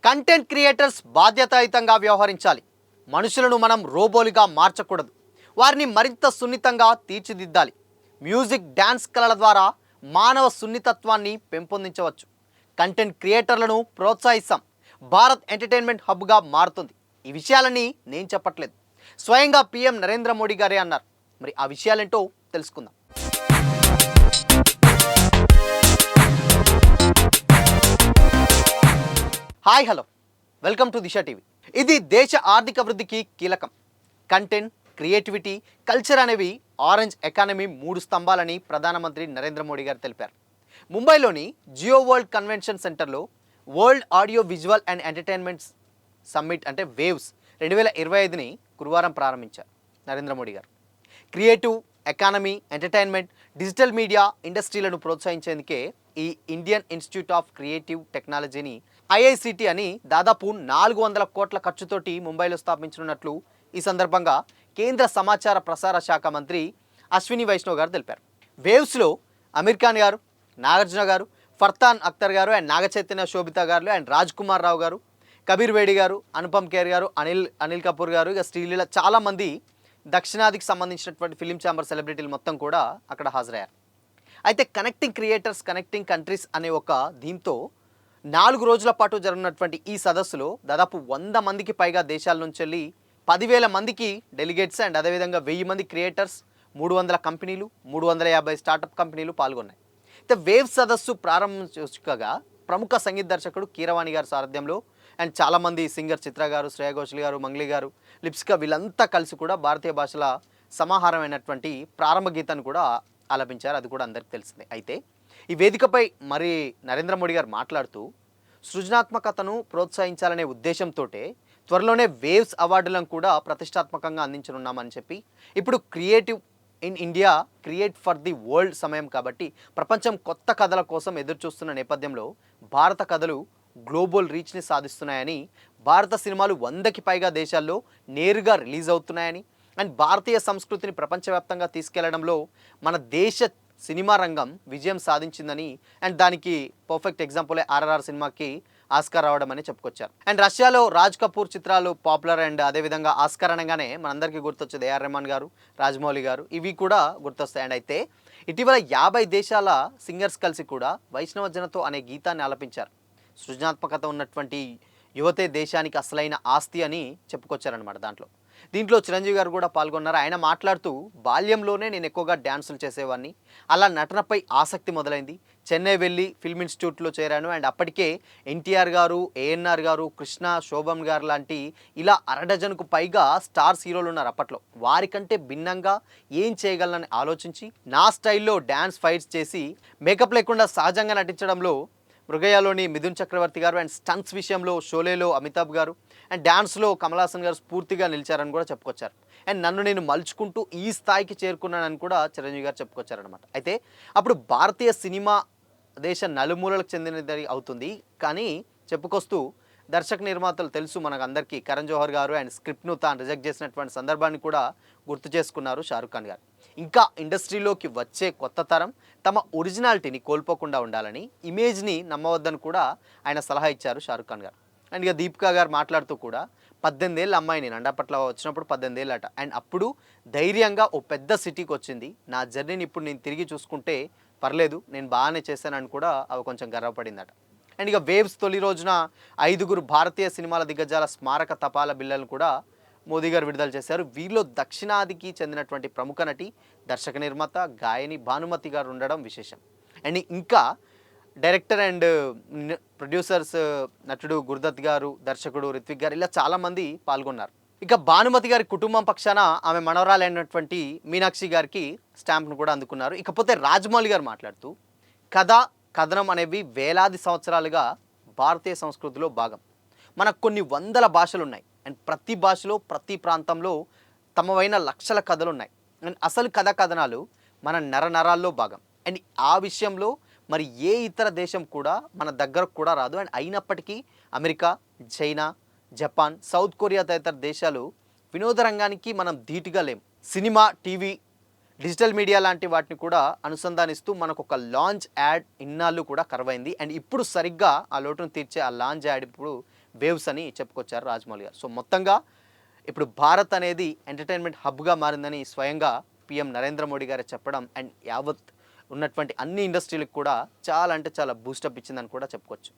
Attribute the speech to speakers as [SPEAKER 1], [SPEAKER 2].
[SPEAKER 1] Content creators బాధ్యతాయుతంగా వ్యవహరించాలి. మనుషులను మనం రోబోలుగా మార్చకూడదు. వారిని మరింత సున్నితంగా తీర్చిదిద్దాలి. మ్యూజిక్, డ్యాన్స్ కళల ద్వారా మానవ సున్నితత్వాన్ని పెంపొందించవచ్చు. కంటెంట్ క్రియేటర్లను ప్రోత్సహిస్తాం. భారత్ ఎంటర్టైన్మెంట్ హబ్గా మారుతుంది. ఈ విషయాలని నేను చెప్పట్లేదు, స్వయంగా పీఎం నరేంద్ర మోడీ గారే అన్నారు. మరి ఆ విషయాలేంటో తెలుసుకుందాం. Hi, hello, welcome to Disha TV. ఇది దేశ ఆర్థిక వృద్ధికి కీలకం. కంటెంట్, క్రియేటివిటీ, కల్చర్ అనేవి ఆరెంజ్ ఎకానమీ మూడు స్తంభాలని ప్రధానమంత్రి నరేంద్ర మోడీ గారు తెలిపారు. ముంబైలోని జియో వరల్డ్ కన్వెన్షన్ సెంటర్లో world audio visual and entertainment summit అంటే వేవ్స్ 2025ని గురువారం ప్రారంభించారు నరేంద్ర మోడీ గారు. Creative economy, entertainment, digital media ఇండస్ట్రీలను ప్రోత్సహించేందుకే ఈ ఇండియన్ ఇన్స్టిట్యూట్ ఆఫ్ క్రియేటివ్ టెక్నాలజీని IICT అని దాదాపు 400 కోట్ల ఖర్చుతోటి ముంబైలో స్థాపించనున్నట్లు ఈ సందర్భంగా కేంద్ర సమాచార ప్రసార శాఖ మంత్రి అశ్విని వైష్ణవ్ గారు తెలిపారు. వేవ్స్లో అమీర్ ఖాన్ గారు, నాగార్జున గారు, ఫర్హాన్ అఖ్తర్ గారు అండ్ నాగచైతన్య శోభిత గారు అండ్ రాజ్ కుమార్ రావు గారు, కబీర్ వేడి గారు, అనుపమ్ ఖేర్ గారు, అనిల్ కపూర్ గారు, ఇక శ్రీలీల, చాలామంది దక్షిణాదికి సంబంధించినటువంటి ఫిలిం ఛాంబర్ సెలబ్రిటీలు మొత్తం కూడా అక్కడ హాజరయ్యారు. అయితే కనెక్టింగ్ క్రియేటర్స్, కనెక్టింగ్ కంట్రీస్ అనే ఒక దీంతో 4 రోజుల పాటు జరుగుతున్నటువంటి ఈ సదస్సులో దాదాపు 100 మందికి పైగా దేశాల నుంచి వెళ్ళి 10,000 మందికి డెలిగేట్స్ అండ్ అదేవిధంగా 1000 మంది క్రియేటర్స్, 300 కంపెనీలు, 350 స్టార్టప్ కంపెనీలు పాల్గొన్నాయి. అయితే వేవ్ సదస్సు ప్రారంభించగా ప్రముఖ సంగీత దర్శకుడు కీరవాణి గారి సారథ్యంలో అండ్ చాలామంది సింగర్ చిత్ర గారు, శ్రేయా ఘోషల్ గారు, మంగ్లీ గారు, లిప్సికా, వీళ్ళంతా కలిసి కూడా భారతీయ భాషల సమాహారమైనటువంటి ప్రారంభ గీతాన్ని కూడా ఆలపించారు. అది కూడా అందరికీ తెలిసిందే. అయితే ఈ వేదికపై మరి నరేంద్ర మోడీ గారు మాట్లాడుతూ సృజనాత్మకతను ప్రోత్సహించాలనే ఉద్దేశంతో త్వరలోనే వేవ్స్ అవార్డులను కూడా ప్రతిష్టాత్మకంగా అందించనున్నామని చెప్పి, ఇప్పుడు creative in India, create for the world సమయం కాబట్టి ప్రపంచం కొత్త కథల కోసం ఎదురు చూస్తున్న నేపథ్యంలో భారత కథలు గ్లోబల్ రీచ్ని సాధిస్తున్నాయని, భారత సినిమాలు 100కి పైగా దేశాల్లో నేరుగా రిలీజ్ అవుతున్నాయని అండ్ భారతీయ సంస్కృతిని ప్రపంచవ్యాప్తంగా తీసుకెళ్లడంలో మన దేశ సినిమా రంగం విజయం సాధించిందని అండ్ దానికి పర్ఫెక్ట్ ఎగ్జాంపులే RRR సినిమాకి ఆస్కార్ రావడం అని చెప్పుకొచ్చారు. అండ్ రష్యాలో రాజ్ కపూర్ చిత్రాలు పాపులర్ అండ్ అదేవిధంగా ఆస్కార్ అనగానే మనందరికీ గుర్తొచ్చేది AR రెహమాన్ గారు, రాజమౌళి గారు, ఇవి కూడా గుర్తొస్తాయి. అండ్ అయితే ఇటీవల 50 దేశాల సింగర్స్ కలిసి కూడా వైష్ణవ జనతో అనే గీతాన్ని ఆలపించారు. సృజనాత్మకత ఉన్నటువంటి యువతే దేశానికి అసలైన ఆస్తి అని చెప్పుకొచ్చారనమాట. దీంట్లో చిరంజీవి గారు కూడా పాల్గొన్నారు. ఆయన మాట్లాడుతూ, బాల్యంలోనే నేను ఎక్కువగా డ్యాన్సులు చేసేవాడిని, అలా నటనపై ఆసక్తి మొదలైంది. చెన్నై వెళ్ళి ఫిల్మ్ ఇన్స్టిట్యూట్లో చేరాను అండ్ అప్పటికే NTR గారు, ANR గారు, కృష్ణ, శోభన్ గారు లాంటి ఇలా 1/2 డజన్కు పైగా స్టార్స్ హీరోలు ఉన్నారు అప్పట్లో. వారికంటే భిన్నంగా ఏం చేయగలనని ఆలోచించి నా స్టైల్లో డ్యాన్స్ ఫైట్స్ చేసి మేకప్ లేకుండా సహజంగా నటించడంలో మృగయాలోని మిథున్ చక్రవర్తి గారు అండ్ స్టంట్స్ విషయంలో షోలేలో అమితాబ్ గారు అండ్ డ్యాన్స్లో కమల్ హాసన్ గారు స్ఫూర్తిగా నిలిచారని కూడా చెప్పుకొచ్చారు. అండ్ నన్ను నేను మలుచుకుంటూ ఈ స్థాయికి చేరుకున్నానని కూడా చిరంజీవి గారు చెప్పుకొచ్చారనమాట. అయితే అప్పుడు భారతీయ సినిమా దేశ నలుమూలలకు చెందినది అవుతుంది. కానీ చెప్పుకొస్తూ దర్శక నిర్మాతలు తెలుసు మనకు అందరికీ, కరణ్ జోహర్ గారు అండ్ స్క్రిప్ట్ను తాను రిజెక్ట్ చేసినటువంటి సందర్భాన్ని కూడా గుర్తు చేసుకున్నారు షారుఖ్ ఖాన్ గారు. ఇంకా ఇండస్ట్రీలోకి వచ్చే కొత్త తరం తమ ఒరిజినాలిటీని కోల్పోకుండా ఉండాలని, ఇమేజ్ని నమ్మవద్దని కూడా ఆయన సలహా ఇచ్చారు షారుఖ్ ఖాన్ గారు. అండ్ ఇక దీపికా గారు మాట్లాడుతూ కూడా 18 ఏళ్ళ అమ్మాయిని నండపట్ల వచ్చినప్పుడు 18 ఏళ్ళట అండ్ అప్పుడు ధైర్యంగా ఓ పెద్ద సిటీకి వచ్చింది. నా జర్నీని ఇప్పుడు నేను తిరిగి చూసుకుంటే పర్లేదు, నేను బాగానే చేశానని కూడా అవి కొంచెం గర్వపడిందట. అండ్ ఇక వేవ్స్ తొలి రోజున 5గురు భారతీయ సినిమాల దిగ్గజాల స్మారక తపాల బిళ్ళలను కూడా మోదీ గారు విడుదల చేశారు. వీరిలో దక్షిణాదికి చెందినటువంటి ప్రముఖ నటి, దర్శక నిర్మాత, గాయని భానుమతి గారు ఉండడం విశేషం. అండ్ ఇంకా డైరెక్టర్ అండ్ ప్రొడ్యూసర్స్ నటుడు గురుదత్ గారు, దర్శకుడు రిత్విక్ గారు, ఇలా చాలామంది పాల్గొన్నారు. ఇక భానుమతి గారి కుటుంబం పక్షాన ఆమె మనవరాలైనటువంటి మీనాక్షి గారికి స్టాంప్ను కూడా అందుకున్నారు. ఇకపోతే రాజమౌళి గారు మాట్లాడుతూ, కథ, కథనం అనేవి వేలాది సంవత్సరాలుగా భారతీయ సంస్కృతిలో భాగం. మనకు కొన్ని వందల భాషలు ఉన్నాయి అండ్ ప్రతి భాషలో, ప్రతి ప్రాంతంలో తమవైన లక్షల కథలు ఉన్నాయి. అండ్ అసలు కథనాలు మన నరాల్లో భాగం. అండ్ ఆ విషయంలో మరి ఏ ఇతర దేశం కూడా మన దగ్గరకు కూడా రాదు. అండ్ అయినప్పటికీ America, China, Japan, south Korea తదితర దేశాలు వినోద రంగానికి మనం ధీటుగా లేం. సినిమా, టీవీ, డిజిటల్ మీడియా లాంటి వాటిని కూడా అనుసంధానిస్తూ మనకు ఒక లాంచ్ యాడ్ ఇన్నాళ్ళు కూడా కరువైంది. అండ్ ఇప్పుడు సరిగ్గా ఆ లోటును తీర్చే ఆ లాంచ్ యాడ్ ఇప్పుడు వేవ్స్ అని చెప్పుకొచ్చారు రాజమౌళి గారు. సో మొత్తంగా ఇప్పుడు భారత్ అనేది ఎంటర్టైన్మెంట్ హబ్గా మారిందని స్వయంగా పీఎం నరేంద్ర మోడీ గారే చెప్పడం అండ్ యావత్ ఉన్నటువంటి అన్ని ఇండస్ట్రీలకు కూడా చాలా అంటే చాలా బూస్టప్ ఇచ్చిందని కూడా చెప్పుకోవచ్చు.